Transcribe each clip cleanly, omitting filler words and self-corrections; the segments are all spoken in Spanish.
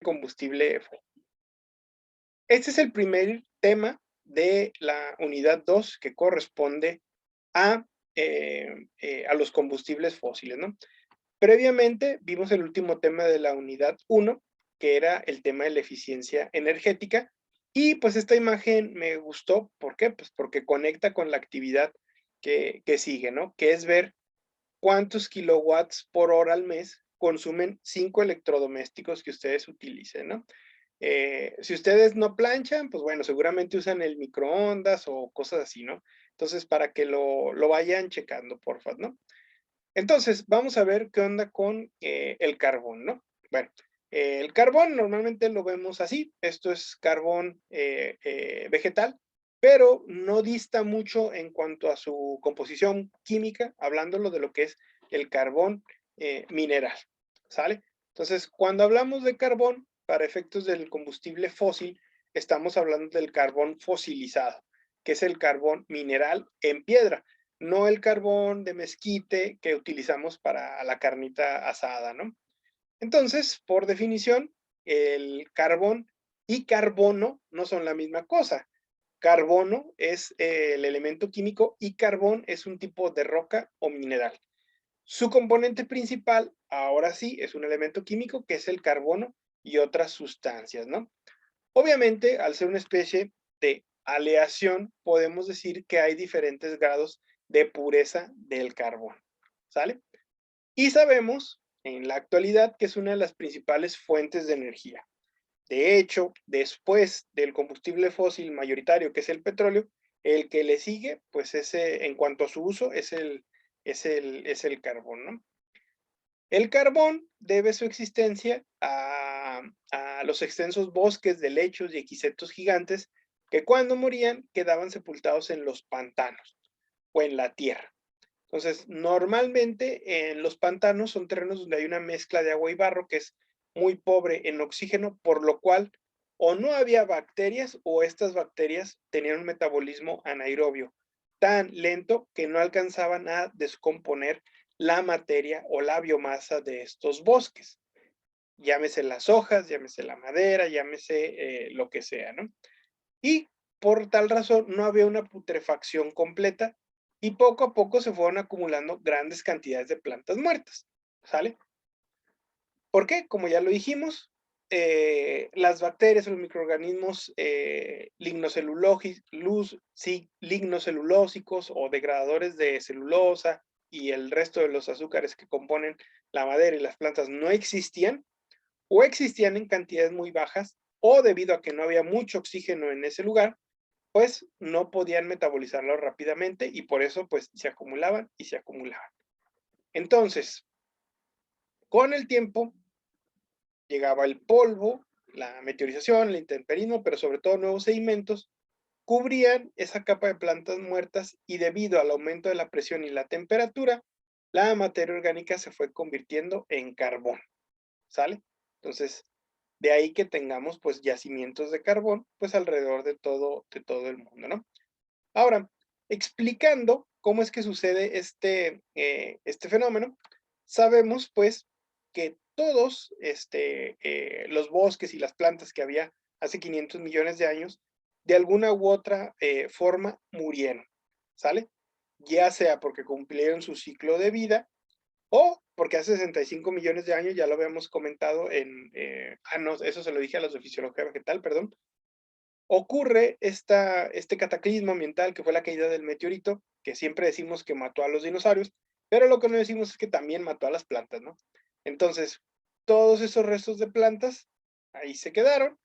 combustible fósil. Este es el primer tema de la unidad 2 que corresponde a, a los combustibles fósiles, ¿no? Previamente vimos el último tema de la unidad 1, que era el tema de la eficiencia energética, y pues esta imagen me gustó, ¿por qué? Pues porque conecta con la actividad que sigue, ¿no? Que es ver cuántos kilowatts por hora al mes consumen 5 electrodomésticos que ustedes utilicen, ¿no? Si ustedes no planchan, pues bueno, seguramente usan el microondas o cosas así, ¿no? Entonces, para que lo vayan checando, porfa, ¿no? Entonces, vamos a ver qué onda con el carbón, ¿no? Bueno, el carbón normalmente lo vemos así, esto es carbón vegetal, pero no dista mucho en cuanto a su composición química, hablándolo de lo que es el carbón mineral, ¿sale? Entonces, cuando hablamos de carbón, para efectos del combustible fósil, estamos hablando del carbón fosilizado, que es el carbón mineral en piedra, no el carbón de mezquite que utilizamos para la carnita asada, ¿no? Entonces, por definición, el carbón y carbono no son la misma cosa. Carbono es el elemento químico y carbón es un tipo de roca o mineral. Su componente principal, ahora sí, es un elemento químico que es el carbono y otras sustancias, ¿no? Obviamente, al ser una especie de aleación, podemos decir que hay diferentes grados de pureza del carbón, ¿sale? Y sabemos en la actualidad que es una de las principales fuentes de energía. De hecho, después del combustible fósil mayoritario, que es el petróleo, el que le sigue, pues ese, en cuanto a su uso, es el carbón, ¿no? El carbón debe su existencia a los extensos bosques de lechos y equisetos gigantes que cuando morían quedaban sepultados en los pantanos o en la tierra. Entonces, normalmente en los pantanos son terrenos donde hay una mezcla de agua y barro que es muy pobre en oxígeno, por lo cual o no había bacterias o estas bacterias tenían un metabolismo anaerobio tan lento que no alcanzaban a descomponer la materia o la biomasa de estos bosques. Llámese las hojas, llámese la madera, llámese lo que sea, ¿no? Y por tal razón no había una putrefacción completa y poco a poco se fueron acumulando grandes cantidades de plantas muertas, ¿sale? ¿Por qué? Como ya lo dijimos, las bacterias o los microorganismos lignocelulósicos o degradadores de celulosa y el resto de los azúcares que componen la madera y las plantas no existían o existían en cantidades muy bajas o debido a que no había mucho oxígeno en ese lugar, pues no podían metabolizarlo rápidamente y por eso pues se acumulaban y se acumulaban. Entonces, con el tiempo llegaba el polvo, la meteorización, el intemperismo, pero sobre todo nuevos sedimentos, cubrían esa capa de plantas muertas y debido al aumento de la presión y la temperatura, la materia orgánica se fue convirtiendo en carbón, ¿sale? Entonces, de ahí que tengamos pues yacimientos de carbón pues alrededor de todo el mundo, ¿no? Ahora, explicando cómo es que sucede este fenómeno, sabemos pues que todos los bosques y las plantas que había hace 500 millones de años, de alguna u otra forma murieron, ¿sale? Ya sea porque cumplieron su ciclo de vida o porque hace 65 millones de años, ya lo habíamos comentado no, eso se lo dije a los de fisiología vegetal, perdón, ocurre este cataclismo ambiental que fue la caída del meteorito, que siempre decimos que mató a los dinosaurios, pero lo que no decimos es que también mató a las plantas, ¿no? Entonces, todos esos restos de plantas ahí se quedaron.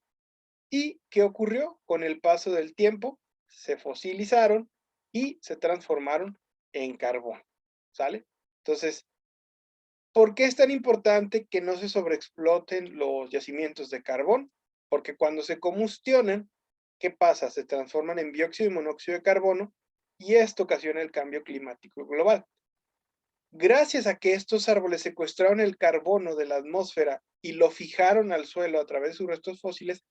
¿Y qué ocurrió? Con el paso del tiempo, se fosilizaron y se transformaron en carbón, ¿sale? Entonces, ¿por qué es tan importante que no se sobreexploten los yacimientos de carbón? Porque cuando se combustionan, ¿qué pasa? Se transforman en dióxido y monóxido de carbono y esto ocasiona el cambio climático global. Gracias a que estos árboles secuestraron el carbono de la atmósfera y lo fijaron al suelo a través de sus restos fósiles,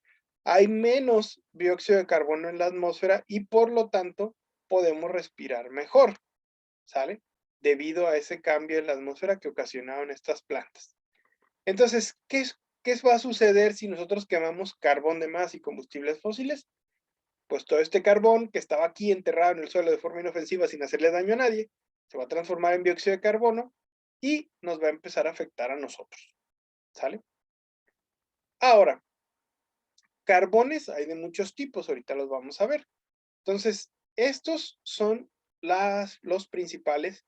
hay menos dióxido de carbono en la atmósfera y por lo tanto podemos respirar mejor, ¿sale? Debido a ese cambio en la atmósfera que ocasionaron estas plantas. Entonces, ¿qué va a suceder si nosotros quemamos carbón de más y combustibles fósiles? Pues todo este carbón que estaba aquí enterrado en el suelo de forma inofensiva sin hacerle daño a nadie, se va a transformar en dióxido de carbono y nos va a empezar a afectar a nosotros, ¿sale? Ahora, carbones hay de muchos tipos, ahorita los vamos a ver. Entonces, estos son los principales,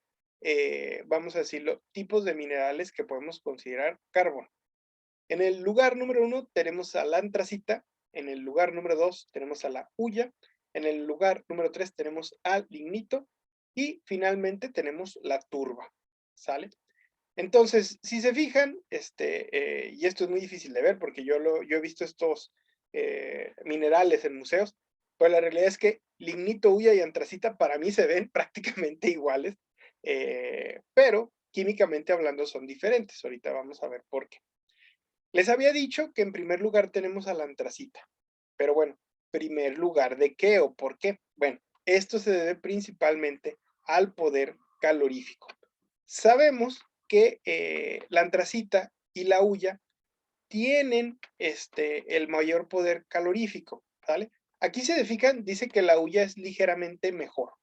vamos a decirlo, tipos de minerales que podemos considerar carbón. En el lugar número 1 tenemos a la antracita, en el lugar número 2 tenemos a la hulla, en el lugar número 3 tenemos al lignito y finalmente tenemos la turba, ¿sale? Entonces, si se fijan, y esto es muy difícil de ver porque yo he visto estos minerales en museos, pues la realidad es que lignito, hulla y antracita para mí se ven prácticamente iguales, pero químicamente hablando son diferentes. Ahorita vamos a ver por qué. Les había dicho que en primer lugar tenemos a la antracita, pero bueno, ¿primer lugar de qué o por qué? Bueno, esto se debe principalmente al poder calorífico. Sabemos que la antracita y la hulla tienen el mayor poder calorífico, ¿vale? Aquí se fijan, dice que la hulla es ligeramente mejor,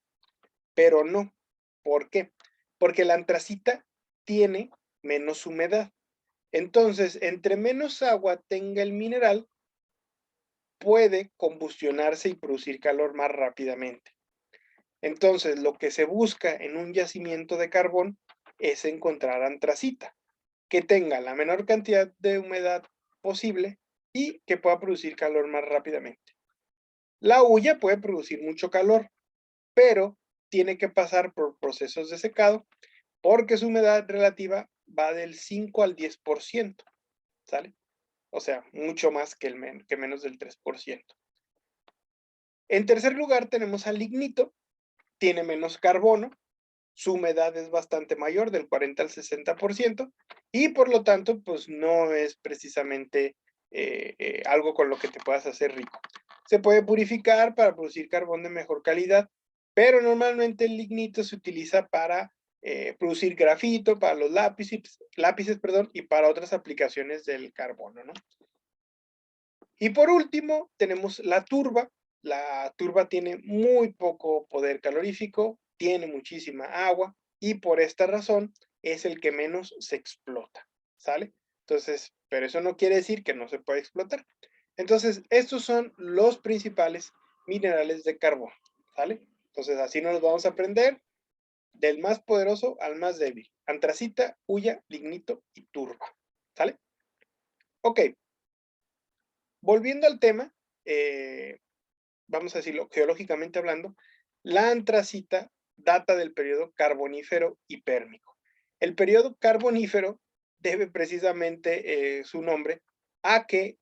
pero no. ¿Por qué? Porque la antracita tiene menos humedad. Entonces, entre menos agua tenga el mineral, puede combustionarse y producir calor más rápidamente. Entonces, lo que se busca en un yacimiento de carbón es encontrar antracita, que tenga la menor cantidad de humedad posible y que pueda producir calor más rápidamente. La hulla puede producir mucho calor, pero tiene que pasar por procesos de secado porque su humedad relativa va del 5 al 10%, ¿sale? O sea, mucho más que menos del 3%. En tercer lugar tenemos al lignito, tiene menos carbono, su humedad es bastante mayor, del 40 al 60%, y por lo tanto, pues no es precisamente algo con lo que te puedas hacer rico. Se puede purificar para producir carbón de mejor calidad, pero normalmente el lignito se utiliza para producir grafito, para los lápices, perdón, y para otras aplicaciones del carbono, ¿no? Y por último, tenemos la turba. La turba tiene muy poco poder calorífico, tiene muchísima agua y por esta razón es el que menos se explota, ¿sale? Entonces, pero eso no quiere decir que no se pueda explotar. Entonces, estos son los principales minerales de carbón, ¿sale? Entonces, así nos los vamos a aprender del más poderoso al más débil. Antracita, hulla, lignito y turba, ¿sale? Ok, volviendo al tema, vamos a decirlo geológicamente hablando, la antracita data del periodo carbonífero y pérmico. El periodo carbonífero debe precisamente su nombre a que,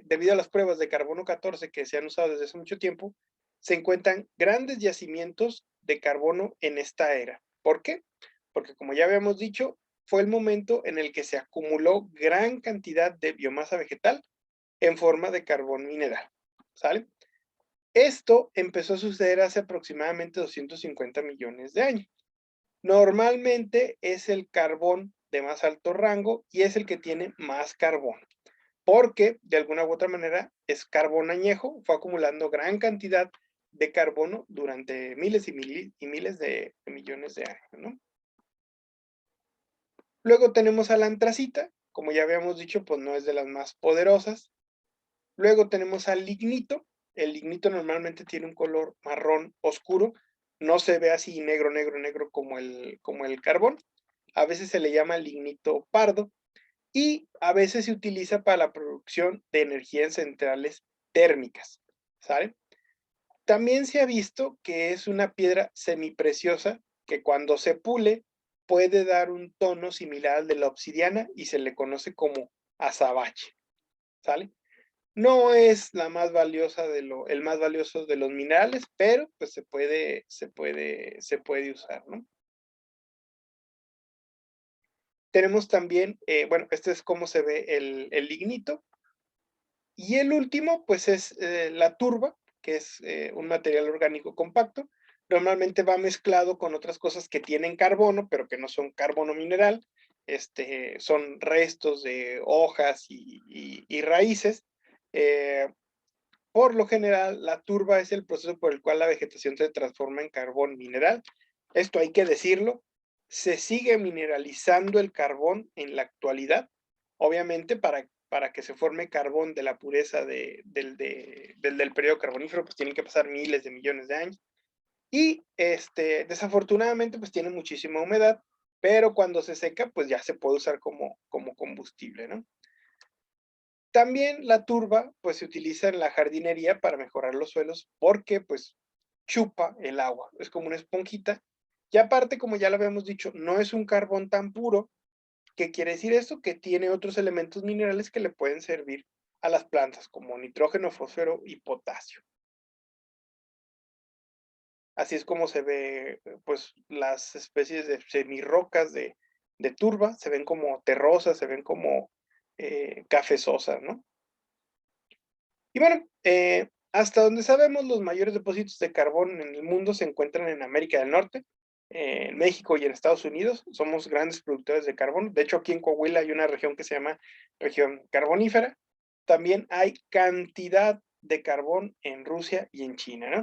debido a las pruebas de carbono 14 que se han usado desde hace mucho tiempo, se encuentran grandes yacimientos de carbono en esta era. ¿Por qué? Porque como ya habíamos dicho, fue el momento en el que se acumuló gran cantidad de biomasa vegetal en forma de carbón mineral, ¿sale? Esto empezó a suceder hace aproximadamente 250 millones de años. Normalmente es el carbón de más alto rango y es el que tiene más carbón, porque de alguna u otra manera es carbón añejo, fue acumulando gran cantidad de carbono durante miles y miles de millones de años, ¿no? Luego tenemos a la antracita, como ya habíamos dicho, pues no es de las más poderosas. Luego tenemos al lignito. El lignito normalmente tiene un color marrón oscuro. No se ve así negro, negro, negro como el carbón. A veces se le llama lignito pardo y a veces se utiliza para la producción de energía en centrales térmicas, ¿sale? También se ha visto que es una piedra semipreciosa que cuando se pule puede dar un tono similar al de la obsidiana y se le conoce como azabache, ¿sale? No es la más valiosa el más valioso de los minerales, pero pues se puede usar, ¿no? Tenemos también, bueno, este es cómo se ve el lignito. Y el último, pues es la turba, que es un material orgánico compacto. Normalmente va mezclado con otras cosas que tienen carbono, pero que no son carbono mineral. son restos de hojas y raíces. Por lo general, la turba es el proceso por el cual la vegetación se transforma en carbón mineral. Esto hay que decirlo. Se sigue mineralizando el carbón en la actualidad, obviamente para que se forme carbón de la pureza del periodo carbonífero, pues tienen que pasar miles de millones de años. Y desafortunadamente, pues tiene muchísima humedad, pero cuando se seca, pues ya se puede usar como combustible, ¿no? También la turba, pues se utiliza en la jardinería para mejorar los suelos porque, pues, chupa el agua, es como una esponjita. Y aparte, como ya lo habíamos dicho, no es un carbón tan puro. ¿Qué quiere decir esto? Que tiene otros elementos minerales que le pueden servir a las plantas, como nitrógeno, fósforo y potasio. Así es como se ve, pues, las especies de semirrocas de turba, se ven como terrosas, se ven como cafezosas, ¿no? Y bueno, hasta donde sabemos, los mayores depósitos de carbón en el mundo se encuentran en América del Norte, en México y en Estados Unidos. Somos grandes productores de carbón. De hecho, aquí en Coahuila hay una región que se llama región carbonífera. También hay cantidad de carbón en Rusia y en China, ¿no?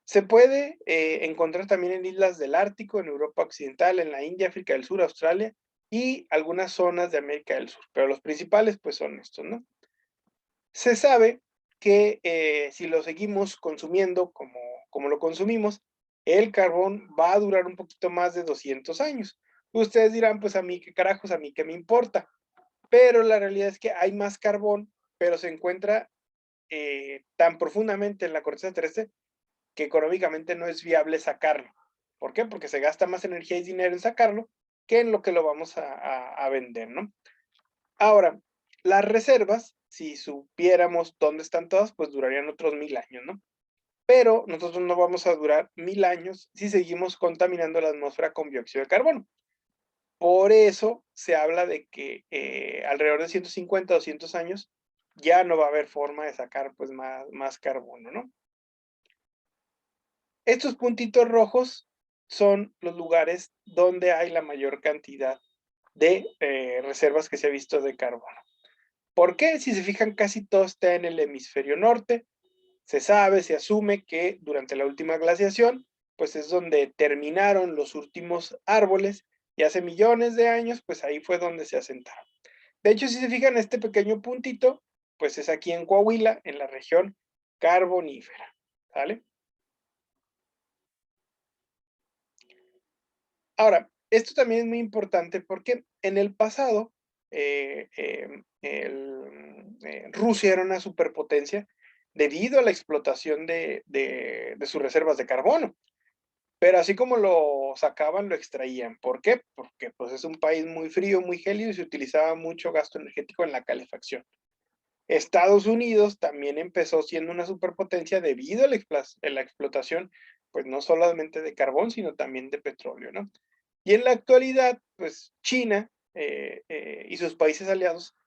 Se puede encontrar también en islas del Ártico, en Europa Occidental, en la India, África del Sur, Australia y algunas zonas de América del Sur. Pero los principales, pues, son estos, ¿no? Se sabe que si lo seguimos consumiendo como lo consumimos, el carbón va a durar un poquito más de 200 años. Ustedes dirán, pues a mí qué carajos, a mí qué me importa. Pero la realidad es que hay más carbón, pero se encuentra tan profundamente en la corteza terrestre que económicamente no es viable sacarlo. ¿Por qué? Porque se gasta más energía y dinero en sacarlo que en lo que lo vamos a vender, ¿no? Ahora, las reservas, si supiéramos dónde están todas, pues durarían otros 1000 años, ¿no? Pero nosotros no vamos a durar 1000 años si seguimos contaminando la atmósfera con dióxido de carbono. Por eso se habla de que alrededor de 150 o 200 años ya no va a haber forma de sacar pues más carbono, ¿no? Estos puntitos rojos son los lugares donde hay la mayor cantidad de reservas que se ha visto de carbono. ¿Por qué? Si se fijan, casi todo está en el hemisferio norte. Se sabe, se asume que durante la última glaciación, pues es donde terminaron los últimos árboles y hace millones de años, pues ahí fue donde se asentaron. De hecho, si se fijan, este pequeño puntito, pues es aquí en Coahuila, en la región carbonífera, ¿sale? Ahora, esto también es muy importante porque en el pasado, Rusia era una superpotencia debido a la explotación de sus reservas de carbono. Pero así como lo sacaban, lo extraían. ¿Por qué? Porque pues, es un país muy frío, muy gélido y se utilizaba mucho gasto energético en la calefacción. Estados Unidos también empezó siendo una superpotencia debido a la explotación, pues no solamente de carbón, sino también de petróleo, ¿no? Y en la actualidad, pues China y sus países aliados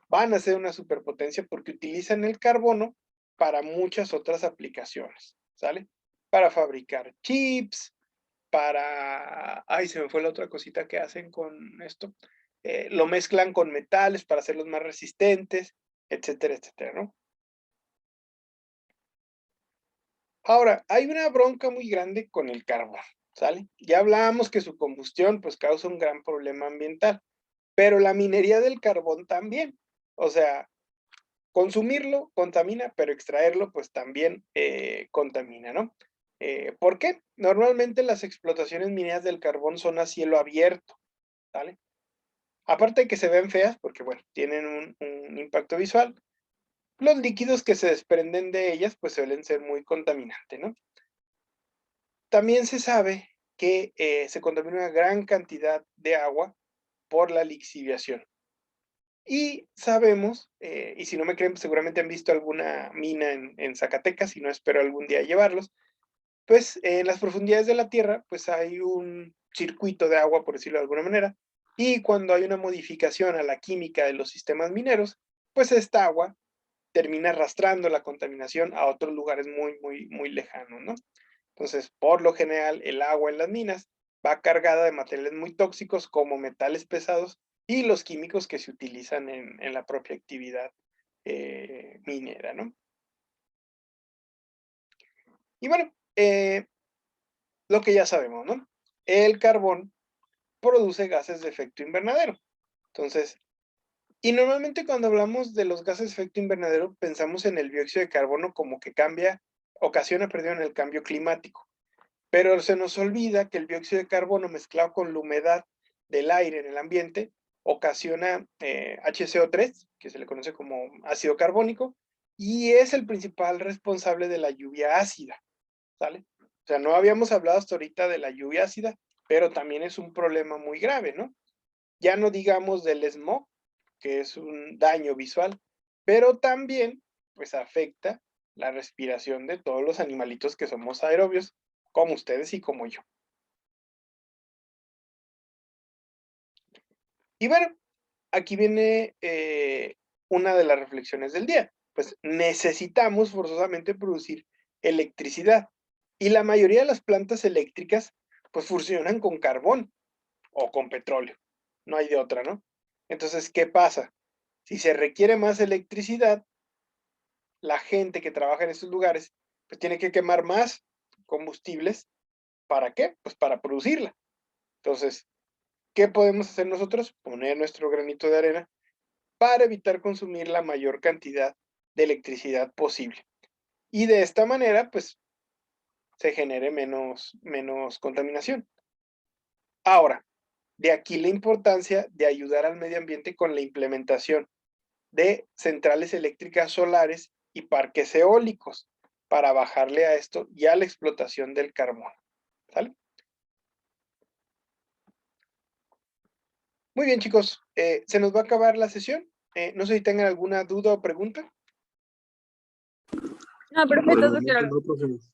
van a ser una superpotencia porque utilizan el carbono para muchas otras aplicaciones, ¿sale? Para fabricar chips, ay, se me fue la otra cosita que hacen con esto. Lo mezclan con metales para hacerlos más resistentes, etcétera, etcétera, ¿no? Ahora, hay una bronca muy grande con el carbón, ¿sale? Ya hablábamos que su combustión pues causa un gran problema ambiental, pero la minería del carbón también. O sea, consumirlo contamina, pero extraerlo pues también contamina, ¿no? ¿Por qué? Normalmente las explotaciones mineras del carbón son a cielo abierto, ¿sale? Aparte de que se ven feas, porque bueno, tienen un impacto visual, los líquidos que se desprenden de ellas pues suelen ser muy contaminantes, ¿no? También se sabe que se contamina una gran cantidad de agua por la lixiviación. Y sabemos, y si no me creen, seguramente han visto alguna mina en Zacatecas, y no espero algún día llevarlos, pues en las profundidades de la Tierra, pues hay un circuito de agua, por decirlo de alguna manera, y cuando hay una modificación a la química de los sistemas mineros, pues esta agua termina arrastrando la contaminación a otros lugares muy, muy, muy lejanos, ¿no? Entonces, por lo general, el agua en las minas va cargada de materiales muy tóxicos como metales pesados y los químicos que se utilizan en la propia actividad minera, ¿no? Y bueno, lo que ya sabemos, ¿no? El carbón produce gases de efecto invernadero. Entonces, y normalmente cuando hablamos de los gases de efecto invernadero, pensamos en el dióxido de carbono como que ocasiona, perdón, el cambio climático. Pero se nos olvida que el dióxido de carbono mezclado con la humedad del aire en el ambiente ocasiona HCO3, que se le conoce como ácido carbónico, y es el principal responsable de la lluvia ácida, ¿sale? O sea, no habíamos hablado hasta ahorita de la lluvia ácida, pero también es un problema muy grave, ¿no? Ya no digamos del smog, que es un daño visual, pero también, pues, afecta la respiración de todos los animalitos que somos aerobios, como ustedes y como yo. Y bueno, aquí viene una de las reflexiones del día. Pues necesitamos forzosamente producir electricidad y la mayoría de las plantas eléctricas pues funcionan con carbón o con petróleo. No hay de otra, ¿no? Entonces, ¿qué pasa? Si se requiere más electricidad, la gente que trabaja en estos lugares pues tiene que quemar más combustibles. ¿Para qué? Pues para producirla. Entonces, ¿qué podemos hacer nosotros? Poner nuestro granito de arena para evitar consumir la mayor cantidad de electricidad posible. Y de esta manera, pues, se genere menos contaminación. Ahora, de aquí la importancia de ayudar al medio ambiente con la implementación de centrales eléctricas solares y parques eólicos para bajarle a esto y a la explotación del carbón. ¿Sale? Muy bien, chicos. Se nos va a acabar la sesión. No sé si tengan alguna duda o pregunta. No, Por el perfecto, momento doctor. no, profe.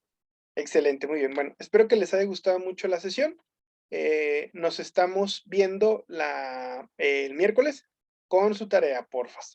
Excelente, muy bien. Bueno, espero que les haya gustado mucho la sesión. Nos estamos viendo el miércoles con su tarea, porfas.